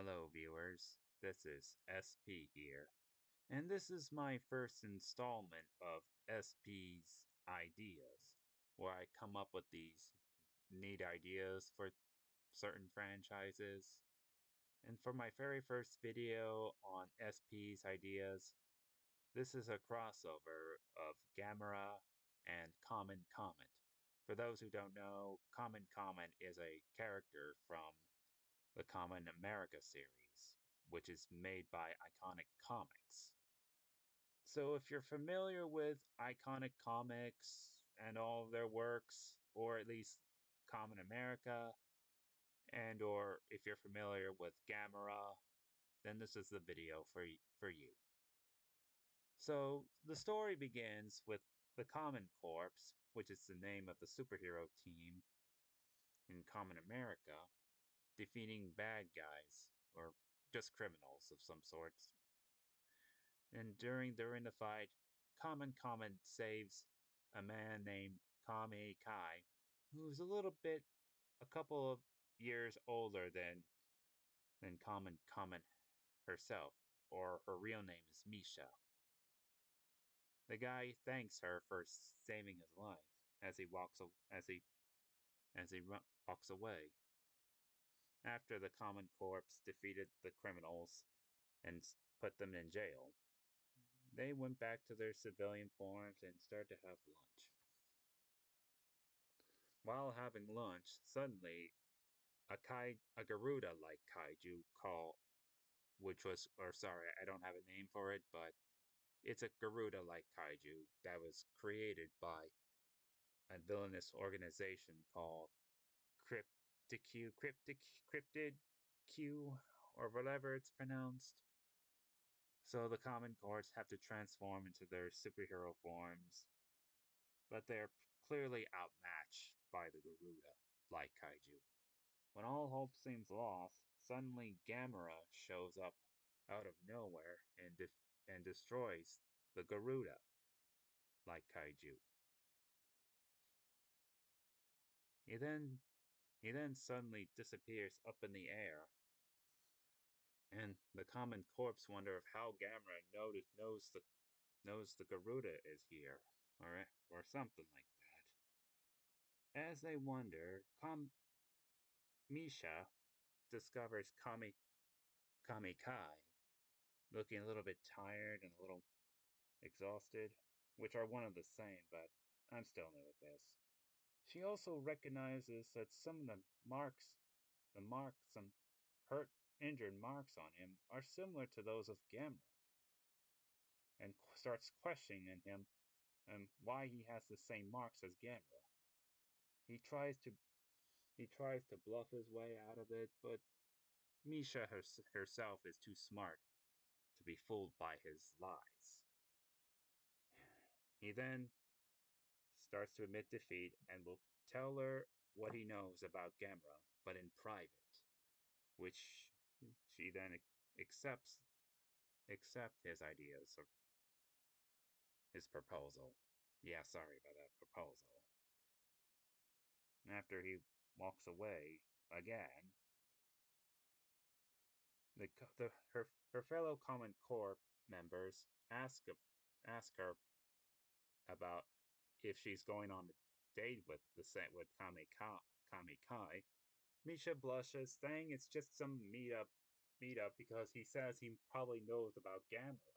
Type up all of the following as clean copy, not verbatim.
Hello viewers, this is SP here, and this is my first installment of SP's ideas, where I come up with these neat ideas for certain franchises. And for my very first video on SP's ideas, this is a crossover of Gamera and Common Comet. For those who don't know, Common Comet is a character from the Kamen America series, which is made by Iconic Comics. So if you're familiar with Iconic Comics and all of their works, or at least Kamen America, and or if you're familiar with Gamera, then this is the video for you. So the story begins with the Kamen Corps, which is the name of the superhero team in Kamen America, defeating bad guys, or just criminals of some sorts. And during the fight, Kamen saves a man named Kame Kai, who's a couple of years older than Kamen herself, or her real name is Misha. The guy thanks her for saving his life as he walks away. After the Common Corps defeated the criminals and put them in jail, they went back to their civilian forms and started to have lunch. While having lunch, suddenly a Garuda-like kaiju I don't have a name for it, but it's a Garuda-like kaiju that was created by a villainous organization called Cryptid Q, or whatever it's pronounced. So the Common Courts have to transform into their superhero forms, but they're clearly outmatched by the Garuda-like kaiju. When all hope seems lost, suddenly Gamera shows up out of nowhere and destroys the Garuda-like kaiju. He then suddenly disappears up in the air, and the Common Corpse wonder if how Gamera knows the Garuda is here, or something like that. As they wonder, Misha discovers Kamikai, looking a little bit tired and a little exhausted, which are one of the same, but I'm still new at this. She also recognizes that some of some injured marks on him are similar to those of Gamera, and starts questioning him and why he has the same marks as Gamera. He tries to bluff his way out of it, but Misha herself is too smart to be fooled by his lies. He then starts to admit defeat and will tell her what he knows about Gamera, but in private, which she then accepts his ideas or his proposal. Yeah, sorry about that proposal. After he walks away again, her fellow Common Core members ask her about if she's going on a date with Kamikai. Misha blushes, saying it's just some meetup because he says he probably knows about Gamera,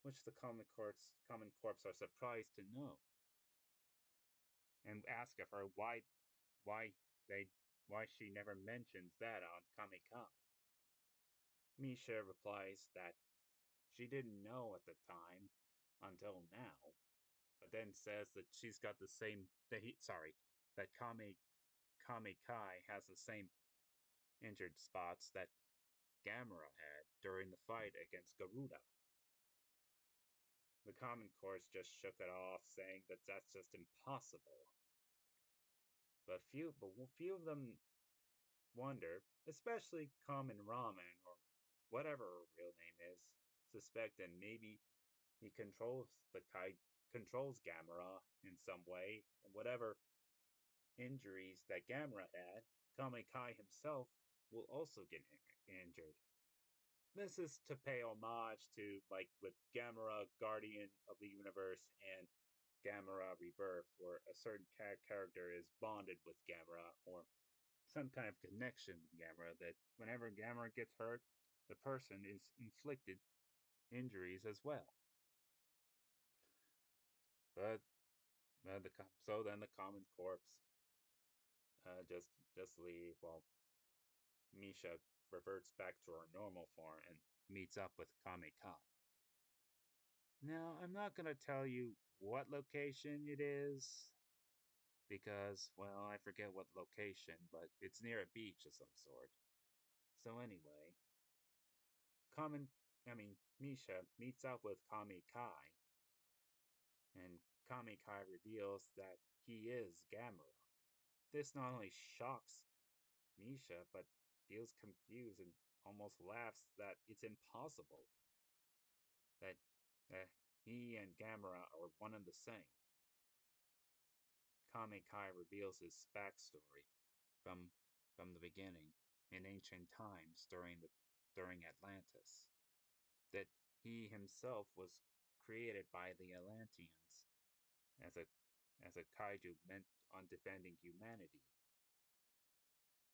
which the Common Corps are surprised to know, and ask of her why they why she never mentions that on Kamikai. Misha replies that she didn't know at the time until now, but then says that she's got the same that Kamikai has the same injured spots that Gamera had during the fight against Garuda. The Common Course just shook it off, saying that that's just impossible. But few of them wonder, especially Kamen Ramen, or whatever her real name is, suspect that maybe he controls Gamera in some way, and whatever injuries that Gamera had, Kame Kai himself will also get injured. This is to pay homage to, like, with Gamera, Guardian of the Universe, and Gamera Rebirth, where a certain character is bonded with Gamera, or some kind of connection with Gamera, that whenever Gamera gets hurt, the person is inflicted injuries as well. But so then the Common Corpse just leave while Misha reverts back to her normal form and meets up with Kame Kai. Now, I'm not going to tell you what location it is because, well, I forget what location, but it's near a beach of some sort. So anyway, Kamen, Misha meets up with Kame Kai, and Kame Kai reveals that he is Gamera. This not only shocks Misha, but feels confused and almost laughs that it's impossible that, that he and Gamera are one and the same. Kame Kai reveals his backstory from from the beginning in ancient times during Atlantis, that he himself was created by the Atlanteans as a kaiju meant on defending humanity.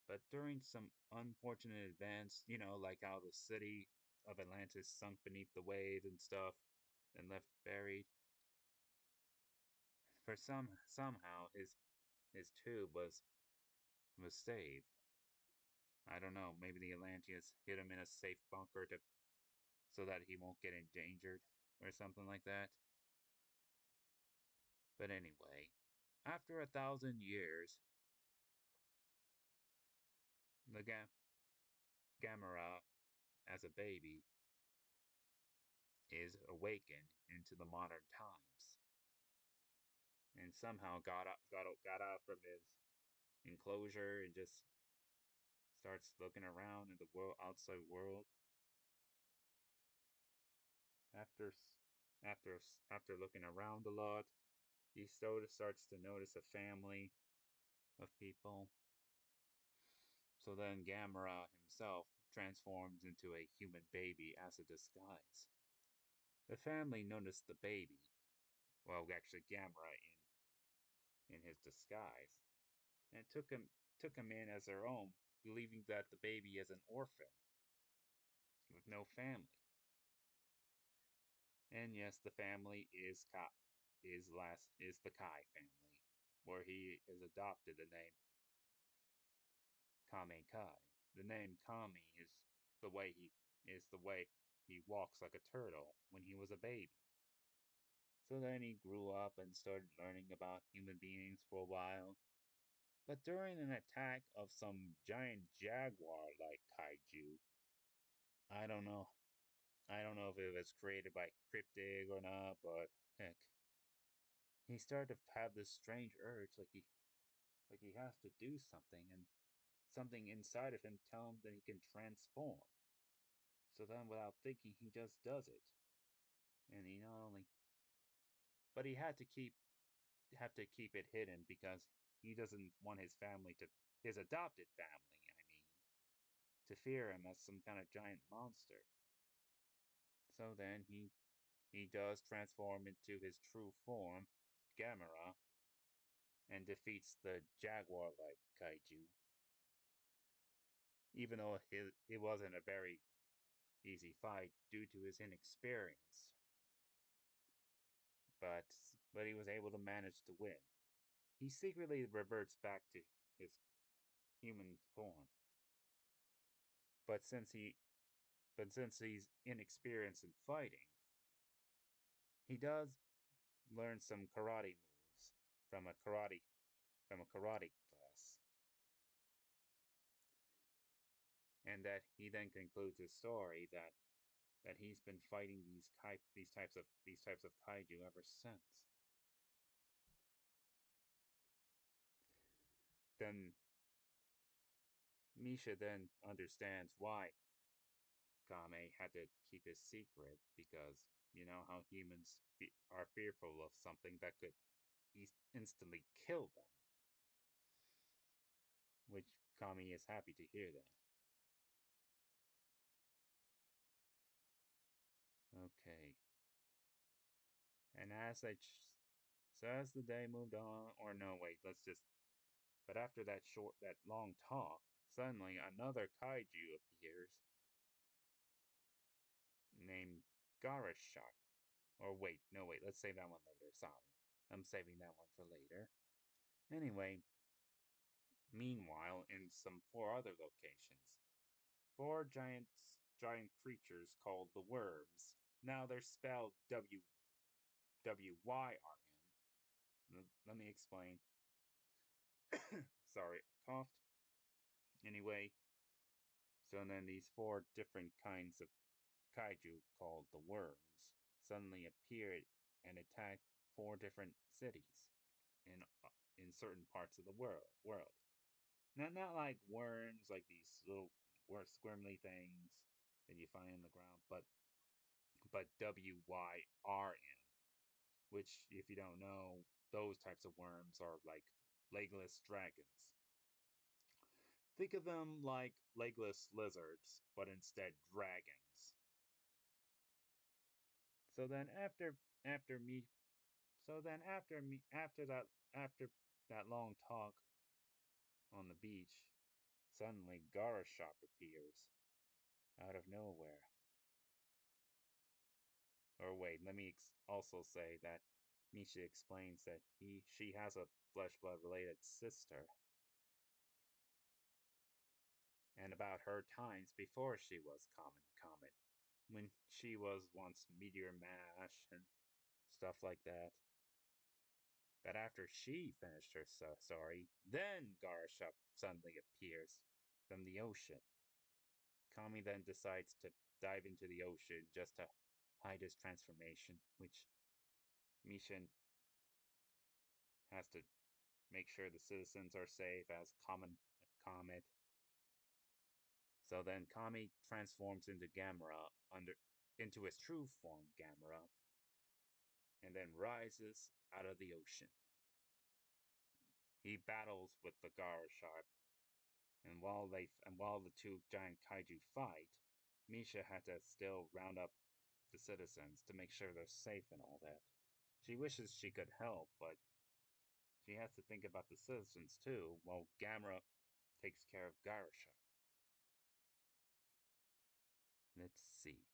But during some unfortunate events, like how the city of Atlantis sunk beneath the waves and stuff and left buried, for somehow his tube was saved. I don't know, maybe the Atlanteans hid him in a safe bunker so that he won't get endangered or something like that. But anyway, after 1,000 years, the Gamera, as a baby, is awakened into the modern times, and somehow got out from his enclosure and just starts looking around in the outside world. After after after looking around a lot, he starts to notice a family of people. So then Gamera himself transforms into a human baby as a disguise. The family noticed the baby, well, actually Gamera in his disguise, and took him in as their own, believing that the baby is an orphan with no family. And yes, the family is the Kai family, where he is adopted the name Kame Kai. The name Kami is the way he walks like a turtle when he was a baby. So then he grew up and started learning about human beings for a while. But during an attack of some giant jaguar-like kaiju, I don't know. I don't know if it was created by Cryptic or not, but heck, he started to have this strange urge, like he has to do something, and something inside of him tell him that he can transform. So then, without thinking, he just does it, and he not only, but he have to keep it hidden because he doesn't want his adopted family, to fear him as some kind of giant monster. So then he does transform into his true form, Gamera, and defeats the jaguar-like kaiju. Even though it wasn't a very easy fight due to his inexperience, but but he was able to manage to win. He secretly reverts back to his human form, but since he's inexperienced in fighting, he does learn some karate moves from a karate class, and that he then concludes his story that he's been fighting these types of kaiju ever since. Then Misha then understands why Kame had to keep his secret because you know how humans are fearful of something that could instantly kill them, which Kami is happy to hear that. Okay. And so as the day moved on, or no, wait, but after that long talk, suddenly another kaiju appears named Garasharp. Or wait, no, wait, let's save that one later. Sorry. I'm saving that one for later. Anyway, meanwhile, in some four other locations, four giant creatures called the Worms. Now they're spelled WYRM. Let me explain. Sorry, I coughed. Anyway, so then these four different kinds of kaiju called the Worms suddenly appeared and attacked four different cities in certain parts of the world. Not like worms, like these little squirmly things that you find in the ground, but WYRM, which, if you don't know, those types of worms are like legless dragons. Think of them like legless lizards, but instead dragons. So then after me so then after that long talk on the beach, suddenly Garasharp appears out of nowhere. Or wait, let me also say that Misha explains that she has a flesh blood related sister, and about her times before she was Comet, when she was once Meteor Mash and stuff like that. But after she finished her story, then Garasharp suddenly appears from the ocean. Kami then decides to dive into the ocean just to hide his transformation, which Misha has to make sure the citizens are safe as Comet. So then Kami transforms into Gamera into his true form Gamera and then rises out of the ocean. He battles with the Garasharp, and while the two giant kaiju fight, Misha had to still round up the citizens to make sure they're safe and all that. She wishes she could help, but she has to think about the citizens too, while Gamera takes care of Garasharp. Let's see.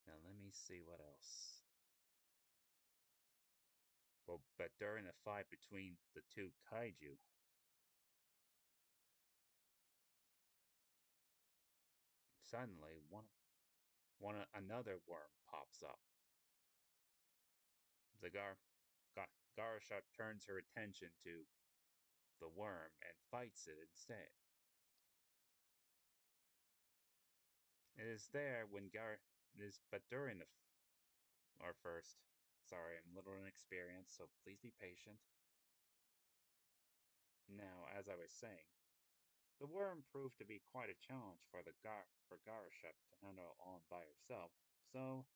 Now let me see what else. Well, but during the fight between the two kaiju, suddenly another worm pops up. The Garasharp turns her attention to the worm and fights it instead. It is there when Gar it is but during the our first. Sorry, I'm a little inexperienced, so please be patient. Now, as I was saying, the worm proved to be quite a challenge for Garasharp to handle all by herself, so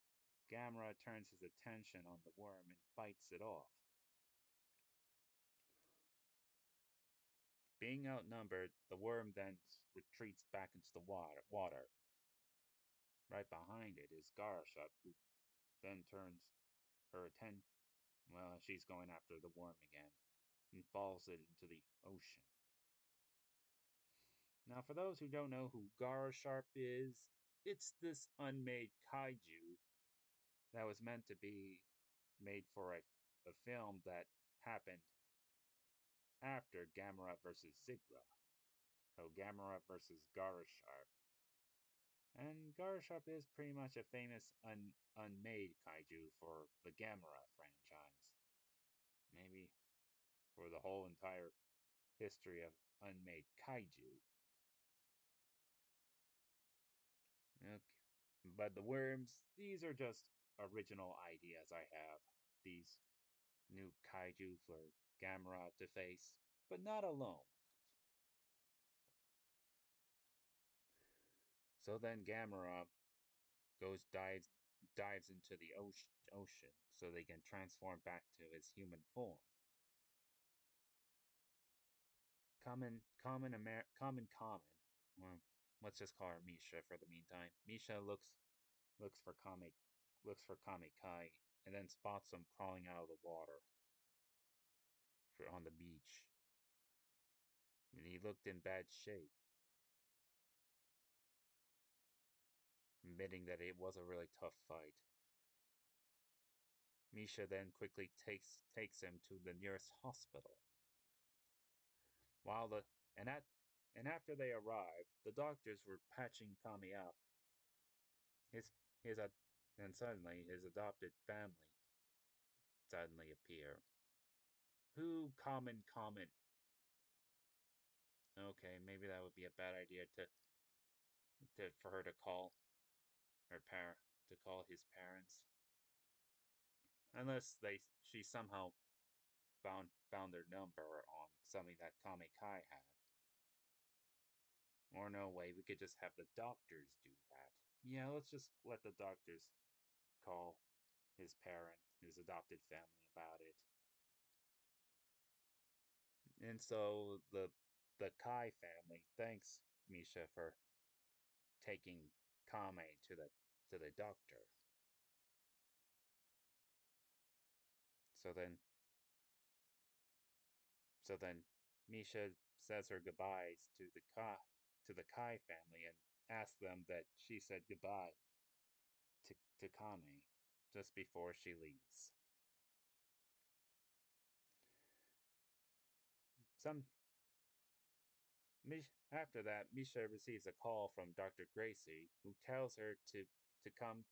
Gamera turns his attention on the worm and fights it off. Being outnumbered, the worm then retreats back into the water. Right behind it is Garasharp, who then turns her attention. Well, she's going after the worm again and falls it into the ocean. Now, for those who don't know who Garasharp is, it's this unmade kaiju that was meant to be made for a film that happened after Gamera vs. Zigra. So Gamera vs. Garasharp. And Garasharp is pretty much a famous unmade kaiju for the Gamera franchise. Maybe for the whole entire history of unmade kaiju. Okay. But the worms, these are just original ideas I have. These new kaiju for Gamera to face, but not alone. So then Gamera dives into the ocean so they can transform back to his human form. Common. Well, let's just call her Misha for the meantime. Misha looks for Comet looks for Kamikai and then spots him crawling out of the water on the beach. And he looked in bad shape, admitting that it was a really tough fight. Misha then quickly takes him to the nearest hospital. While the and at and after they arrived, the doctors were patching Kami up. His his and suddenly his adopted family suddenly appear. Who Kamen? Okay, maybe that would be a bad idea for her to call her to call his parents, unless she somehow found their number on something that Kame Kai had. Or no way, we could just have the doctors do that. Yeah, let's just let the doctors call his adopted family about it. And so the Kai family thanks Misha for taking Kame to the doctor. So then so then Misha says her goodbyes to the Kai family and asks them that she said goodbye to Kame just before she leaves. Some After that, Misha receives a call from Dr. Gracie, who tells her to come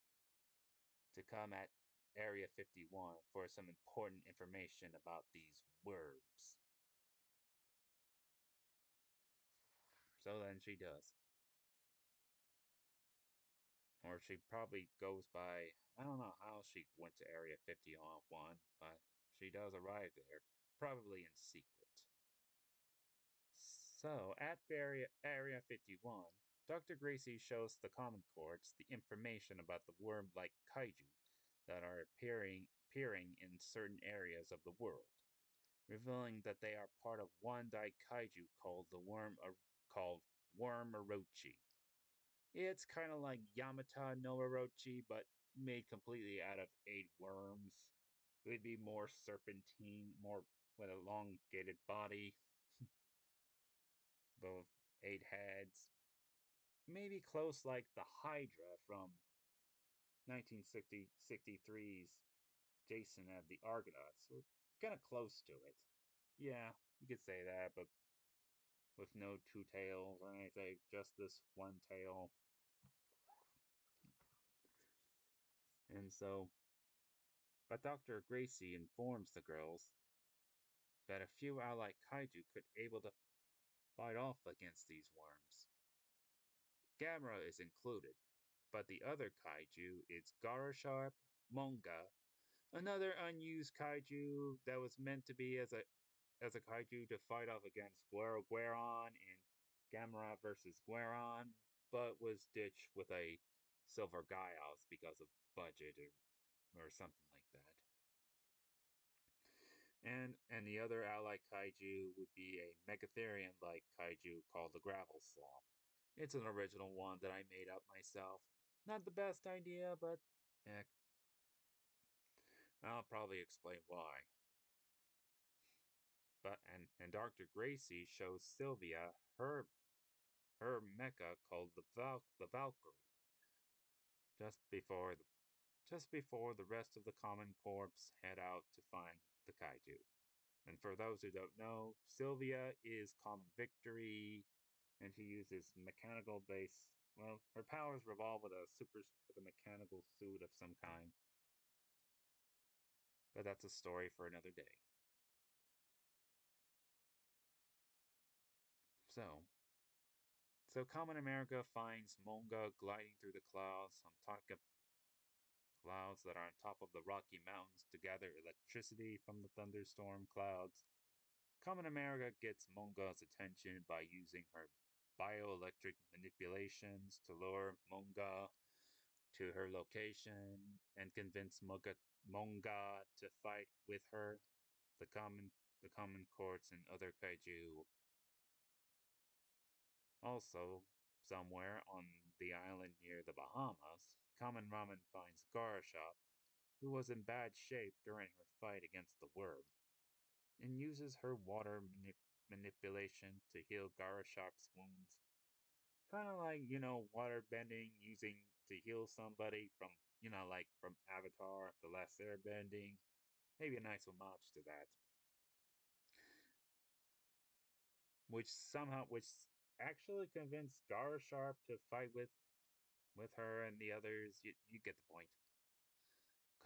at Area 51 for some important information about these worms. So then she does. Or she probably goes by, I don't know how she went to Area 51, but she does arrive there, probably in secret. So, at Area 51, Dr. Gracie shows the Common Courts the information about the worm-like kaiju that are appearing in certain areas of the world, revealing that they are part of one daikaiju called Worm Orochi. It's kind of like Yamata no Orochi, but made completely out of 8 worms. It would be more serpentine, more with a elongated body, both 8 heads. Maybe close like the Hydra from 1963's Jason of the Argonauts. We're kind of close to it. Yeah, you could say that, but with no 2 tails or anything, just this one tail. And so, but Dr. Gracie informs the girls that a few allied kaiju could able to fight off against these worms. Gamera is included, but the other kaiju is Garasharp, Monga, another unused kaiju that was meant to be as a kaiju to fight off against Gueron in Gamera vs. Gueron, but was ditched with a Silver Gaios because of budget or something like that. And the other allied kaiju would be a Megatherium-like kaiju called the Gravel Sloth. It's an original one that I made up myself. Not the best idea, but heck, I'll probably explain why. And Dr. Gracie shows Sylvia her mecha called the Valkyrie just before the rest of the Common Corps head out to find the kaiju. And for those who don't know, Sylvia is Common Victory, and she uses mechanical base. Well, her powers revolve with a mechanical suit of some kind. But that's a story for another day. So, Common America finds Monga gliding through the clouds on top of clouds that are on top of the Rocky Mountains to gather electricity from the thunderstorm clouds. Common America gets Monga's attention by using her bioelectric manipulations to lure Monga to her location and convince Monga to fight with her, the common courts and other kaiju. Also, somewhere on the island near the Bahamas, Kamen Ramen finds Garasharp, who was in bad shape during her fight against the worm, and uses her water manipulation to heal Garasharp's wounds. Kind of like, water bending using to heal somebody from, like from Avatar, The Last Airbending. Maybe a nice homage to that. Which actually convinced Garasharp to fight with her and the others. You get the point.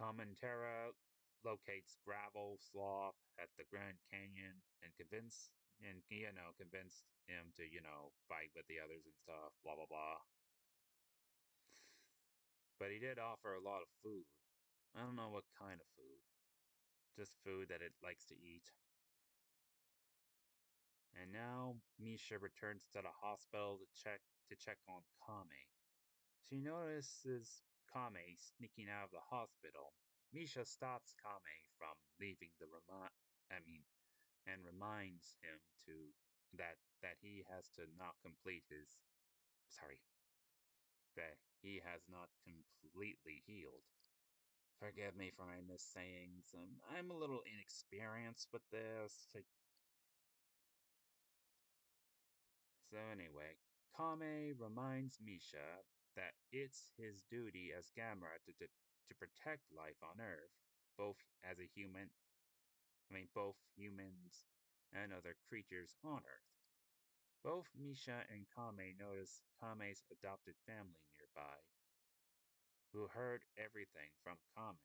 Commentera locates Gravel Sloth at the Grand Canyon and convinced him to, fight with the others and stuff, blah blah blah. But he did offer a lot of food. I don't know what kind of food. Just food that it likes to eat. And now Misha returns to the hospital to check on Kame. She notices Kame sneaking out of the hospital. Misha stops Kame from leaving and reminds him that he has to not complete his sorry, that he has not completely healed. Forgive me for my missayings. I'm a little inexperienced with this. So anyway, Kame reminds Misha that it's his duty as Gamera to protect life on Earth, both humans and other creatures on Earth. Both Misha and Kame notice Kame's adopted family nearby, who heard everything from Kame.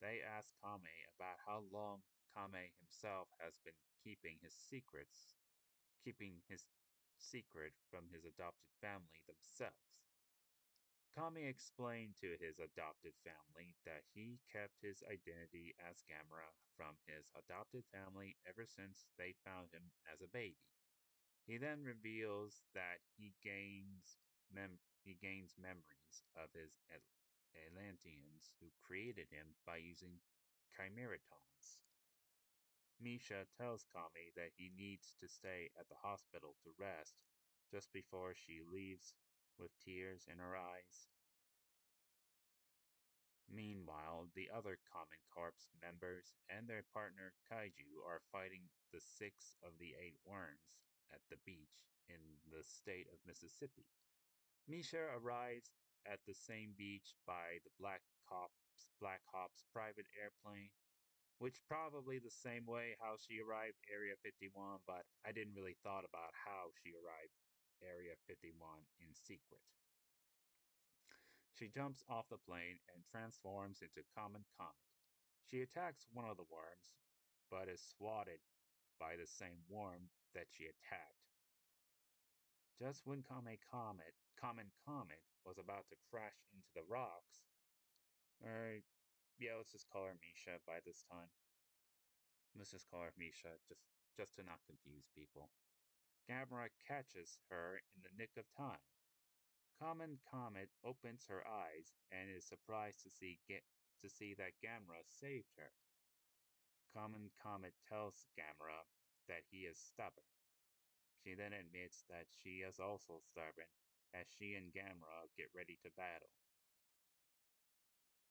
They ask Kame about how long Kame himself has been keeping his secret from his adopted family themselves. Kami explained to his adopted family that he kept his identity as Gamera from his adopted family ever since they found him as a baby. He then reveals that he gains memories of his Atlanteans who created him by using chimeratons. Misha tells Kami that he needs to stay at the hospital to rest just before she leaves with tears in her eyes. Meanwhile, the other Kamen Corps members and their partner Kaiju are fighting the 6 of the 8 worms at the beach in the state of Mississippi. Misha arrives at the same beach by the Black Hop's private airplane, which probably the same way how she arrived Area 51, but I didn't really thought about how she arrived Area 51 in secret. She jumps off the plane and transforms into Common Comet. She attacks one of the worms, but is swatted by the same worm that she attacked. Just when Common Comet was about to crash into the rocks, yeah, let's just call her Misha by this time. Let's just call her Misha, just to not confuse people. Gamera catches her in the nick of time. Common Comet opens her eyes and is surprised to see that Gamera saved her. Common Comet tells Gamera that he is stubborn. She then admits that she is also stubborn as she and Gamera get ready to battle.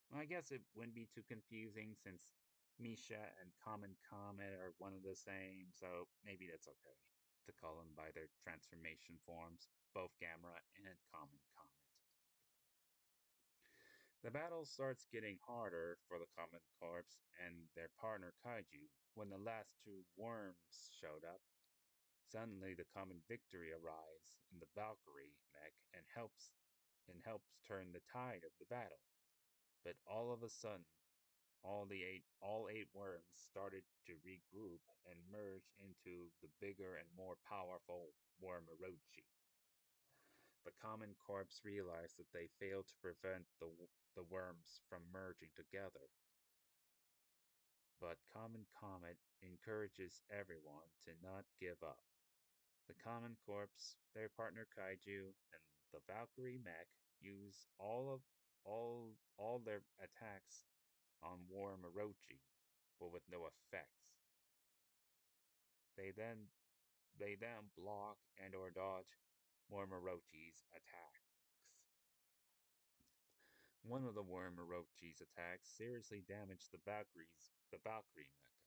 Well, I guess it wouldn't be too confusing since Misha and Common Comet are one and the same, so maybe that's okay to call them by their transformation forms, both Gamera and Common Comet. The battle starts getting harder for the Common Corps and their partner Kaiju when the last 2 worms showed up. Suddenly, the common victory arrives in the Valkyrie mech and helps turn the tide of the battle. But all of a sudden, all 8 worms started to regroup and merge into the bigger and more powerful worm Orochi. The Common Corps realized that they failed to prevent the worms from merging together. But Common Comet encourages everyone to not give up. The Common Corps, their partner Kaiju, and the Valkyrie mech use all their attacks on War Orochi, but with no effects. They then block and or dodge War Orochi's attacks. One of the Wormorochi's attacks seriously damaged the Valkyrie mecha.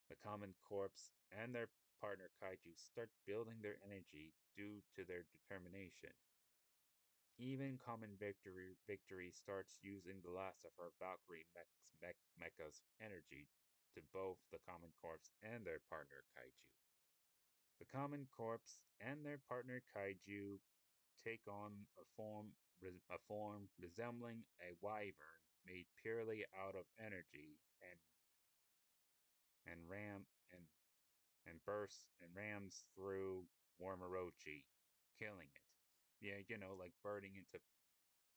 The Common Corps and their partner Kaiju start building their energy due to their determination. Even Victory starts using the last of her Valkyrie mecha's energy to both the Common Corps and their partner Kaiju. The Common Corps and their partner Kaiju take on a form resembling a wyvern made purely out of energy and ram and bursts and rams through Warmorochi, killing it. Yeah, like burning into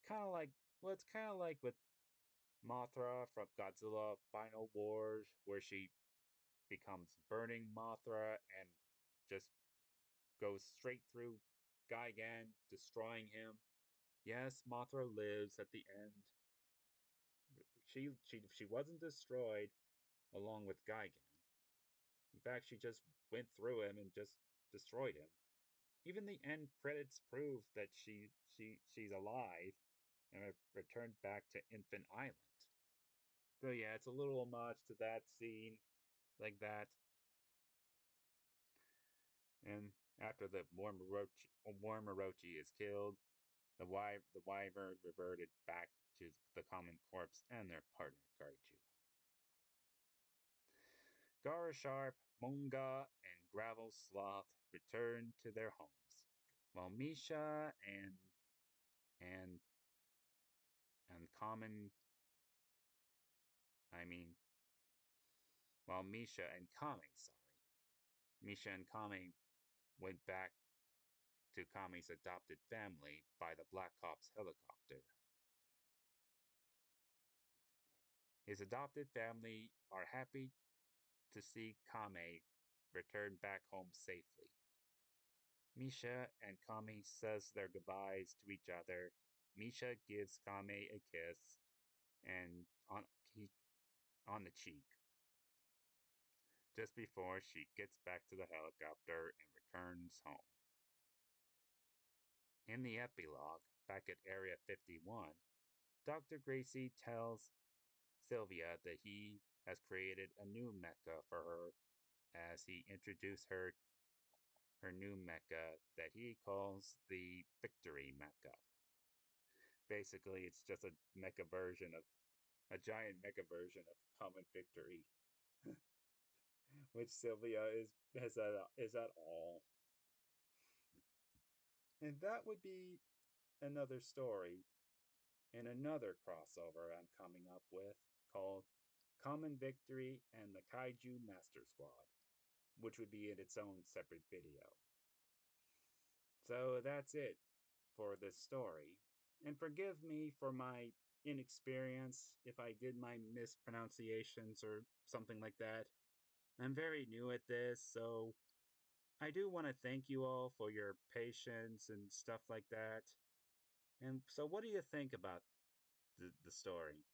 kind of like it's kind of like with Mothra from Godzilla Final Wars, where she becomes burning Mothra and just goes straight through Gigan, destroying him. Yes, Mothra lives at the end. She wasn't destroyed along with Gigan. In fact, she just went through him and just destroyed him. Even the end credits prove that she's alive and returned back to Infant Island. So yeah, it's a little homage to that scene, like that. And after the Warmorochi is killed, the Wyvern reverted back to the Common Corpse and their partner Kaiju. Garasharp, Monga, and Gravel Sloth return to their homes, while Misha and and Kamen, I mean, while Misha and Kame, sorry, Misha and Kame went back to Kame's adopted family by the Black Ops helicopter. His adopted family are happy to see Kame return back home safely. Misha and Kame says their goodbyes to each other. Misha gives Kame a kiss and on the cheek just before she gets back to the helicopter and returns home. In the epilogue, back at Area 51, Dr. Gracie tells Sylvia that he has created a new mecha for her as he introduced her new mecha that he calls the Victory mecha. Basically, it's just a giant mecha version of Common Victory, which Sylvia is at all. And that would be another story and another crossover I'm coming up with called Common Victory and the Kaiju Master Squad, which would be in its own separate video. So that's it for this story. And forgive me for my inexperience if I did my mispronunciations or something like that. I'm very new at this, so I do want to thank you all for your patience and stuff like that. And so, what do you think about the story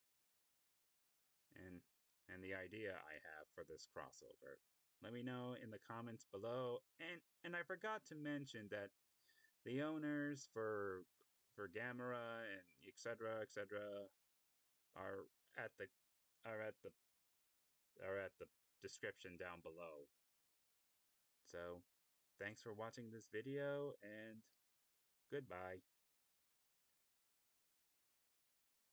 and the idea I have for this crossover? Let me know in the comments below. And I forgot to mention that the owners for Gamera and etc. are at the are at the description down below. So, thanks for watching this video and goodbye.